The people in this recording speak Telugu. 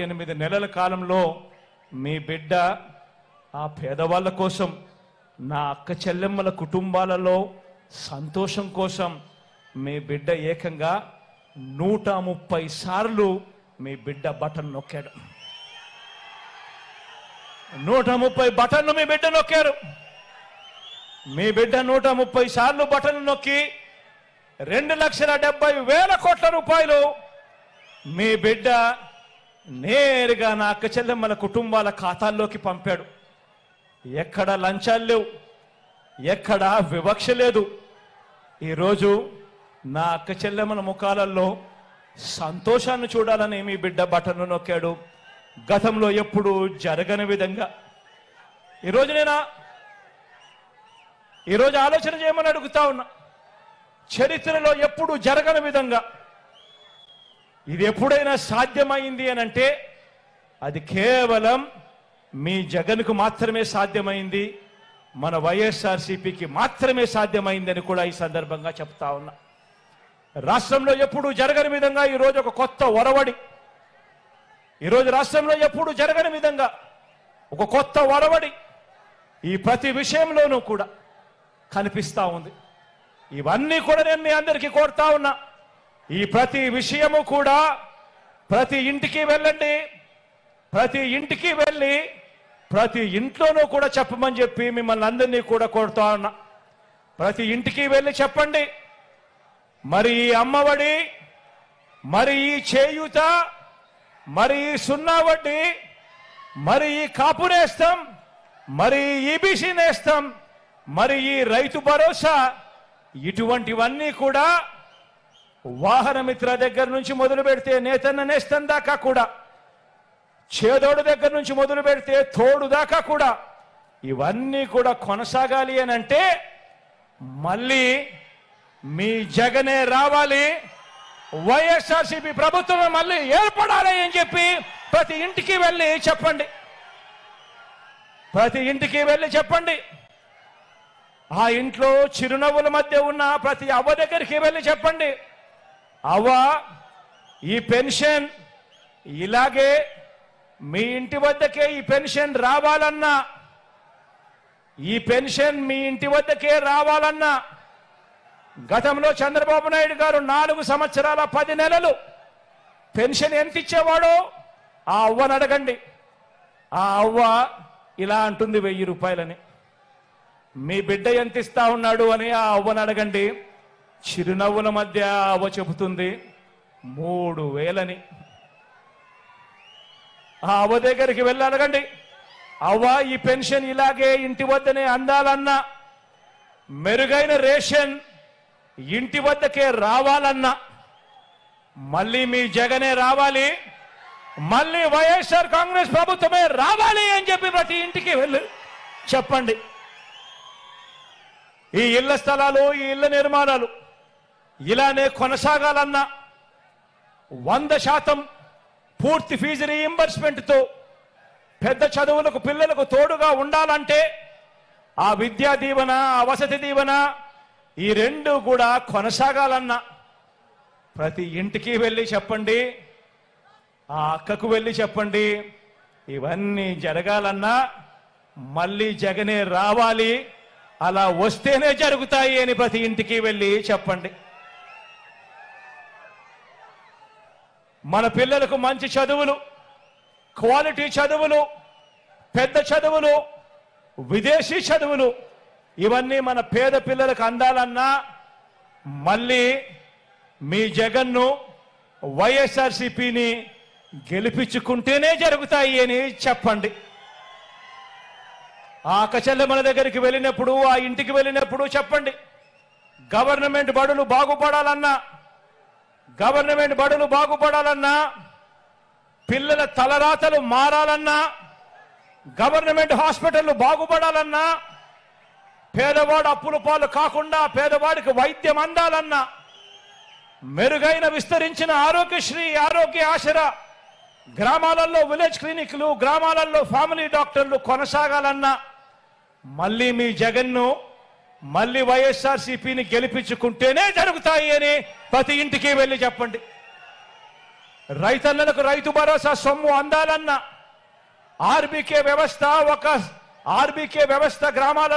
8 నెలల కాలంలో మీ బిడ్డ ఆ పేదవాళ్ళ కోసం, నా అక్క చెల్లెమ్మల కుటుంబాలలో సంతోషం కోసం మీ బిడ్డ ఏకంగా 130 సార్లు మీ బిడ్డ బటన్ నొక్కాడు. 130 బటన్లు మీ బిడ్డ నొక్కారు. మీ బిడ్డ 130 సార్లు బటన్ నొక్కి 2,70,000 కోట్ల రూపాయలు మీ బిడ్డ నేరుగా నా అక్క చెల్లెమ్మల కుటుంబాల ఖాతాల్లోకి పంపాడు. ఎక్కడ లంచాలు లేవు, ఎక్కడ వివక్ష లేదు. ఈరోజు నా అక్క చెల్లెమ్మల ముఖాలలో సంతోషాన్ని చూడాలని మీ బిడ్డ బటన్ను నొక్కాడు. గతంలో ఎప్పుడు జరగని విధంగా ఈరోజు ఆలోచన చేయమని అడుగుతా ఉన్నా. చరిత్రలో ఎప్పుడు జరగని విధంగా ఇది ఎప్పుడైనా సాధ్యమైంది అని అంటే అది కేవలం మీ జగన్కు మాత్రమే సాధ్యమైంది, మన వైఎస్ఆర్సీపీకి మాత్రమే సాధ్యమైందని కూడా ఈ సందర్భంగా చెప్తా ఉన్నా. రాష్ట్రంలో ఎప్పుడు జరగని విధంగా ఈరోజు ఒక కొత్త ఒరవడి, ఈరోజు రాష్ట్రంలో ఎప్పుడు జరగని విధంగా ఒక కొత్త ఒరవడి ఈ ప్రతి విషయంలోనూ కూడా కనిపిస్తా ఉంది. ఇవన్నీ కూడా నేను మీ అందరికీ కోరుతా ఉన్నా. ఈ ప్రతి విషయము కూడా ప్రతి ఇంటికి వెళ్ళండి, ప్రతి ఇంటికి వెళ్ళి ప్రతి ఇంట్లోనూ కూడా చెప్పమని చెప్పి మిమ్మల్ని అందరినీ కూడా కోరుతా ఉన్నా. ప్రతి ఇంటికి వెళ్ళి చెప్పండి, మరి ఈ అమ్మఒడి, మరి ఈ చేయూత, మరి ఈ సున్నా వడ్డీ, మరి ఈ కాపు నేస్తం, మరి ఈ ఈబీసీ నేస్తం, మరి ఈ రైతు భరోసా, ఇటువంటివన్నీ కూడా వాహన మిత్ర దగ్గర నుంచి మొదలు పెడితే నేతన్న నేస్తం దాకా కూడా, చేదోడు దగ్గర నుంచి మొదలు పెడితే తోడు దాకా కూడా ఇవన్నీ కూడా కొనసాగాలి అని అంటే మళ్ళీ మీ జగనే రావాలి, వైఎస్ఆర్సీపీ ప్రభుత్వం మళ్ళీ ఏర్పడాలి అని చెప్పి ప్రతి ఇంటికి వెళ్ళి చెప్పండి. ప్రతి ఇంటికి వెళ్ళి చెప్పండి. ఆ ఇంట్లో చిరునవ్వుల మధ్య ఉన్న ప్రతి అవ్వ దగ్గరికి వెళ్ళి చెప్పండి, అవ్వ ఈ పెన్షన్ ఇలాగే మీ ఇంటి వద్దకే ఈ పెన్షన్ రావాలన్నా, ఈ పెన్షన్ మీ ఇంటి వద్దకే రావాలన్నా, గతంలో చంద్రబాబు నాయుడు గారు 4 సంవత్సరాల 10 నెలలు పెన్షన్ ఎంత ఇచ్చేవాడో ఆ అవ్వను అడగండి. ఆ అవ్వ ఇలా అంటుంది 1000 రూపాయలని. మీ బిడ్డ ఎంత ఇస్తా ఉన్నాడు అని ఆ అవ్వను అడగండి. చిరునవ్వుల మధ్య అవ్వ చెబుతుంది 3000 ఆ అవ్వ దగ్గరికి వెళ్ళి అడగండి, అవ్వ ఈ పెన్షన్ ఇలాగే ఇంటి వద్దనే అందాలన్నా, మెరుగైన రేషన్ ఇంటి వద్దకే రావాలన్నా మళ్ళీ మీ జగనే రావాలి, మళ్ళీ వైఎస్ఆర్ కాంగ్రెస్ ప్రభుత్వమే రావాలి అని చెప్పి ప్రతి ఇంటికి వెళ్ళి చెప్పండి. ఈ ఇళ్ల స్థలాలు, ఈ ఇళ్ల నిర్మాణాలు ఇలానే కొనసాగాలన్నా 100% పూర్తి ఫీజు రీయింబర్స్మెంట్తో పెద్ద చదువులకు పిల్లలకు తోడుగా ఉండాలంటే ఆ విద్యా దీవెన, ఆ వసతి దీవెన ఈ 2 కూడా కొనసాగాలన్నా ప్రతి ఇంటికి వెళ్ళి చెప్పండి, ఆ అక్కకు వెళ్ళి చెప్పండి. ఇవన్నీ జరగాలన్నా మళ్ళీ జగనే రావాలి, అలా వస్తేనే జరుగుతాయి అని ప్రతి ఇంటికి వెళ్ళి చెప్పండి. మన పిల్లలకు మంచి చదువులు, క్వాలిటీ చదువులు, పెద్ద చదువులు, విదేశీ చదువులు ఇవన్నీ మన పేద పిల్లలకు అందాలన్నా మళ్ళీ మీ జగన్ను, వైఎస్ఆర్సీపీని గెలిపించుకుంటేనే జరుగుతాయి అని చెప్పండి. ఆ అక్క చెల్లెమ్మల దగ్గరికి వెళ్ళినప్పుడు, ఆ ఇంటికి వెళ్ళినప్పుడు చెప్పండి, గవర్నమెంట్ బడులు బాగుపడాలన్నా, గవర్నమెంట్ బడులు బాగుపడాలన్నా, పిల్లల తలరాతలు మారాలన్నా, గవర్నమెంట్ హాస్పిటళ్లు బాగుపడాలన్నా, పేదవాడు అప్పుల పాలు కాకుండా పేదవాడికి వైద్యం అందాలన్నా, మెరుగైన విస్తరించిన ఆరోగ్యశ్రీ, ఆరోగ్య ఆసరా, గ్రామాలలో విలేజ్ క్లినిక్లు, గ్రామాలలో ఫ్యామిలీ డాక్టర్లు కొనసాగాలన్నా మళ్ళీ మీ జగన్ను, మళ్ళీ వైఎస్ఆర్సీపీని గెలిపించుకుంటేనే జరుగుతాయి అని ప్రతి ఇంటికి వెళ్ళి చెప్పండి. రైతన్నలకు రైతు భరోసా సొమ్ము అందాలన్న ఆర్బీకే వ్యవస్థ గ్రామాల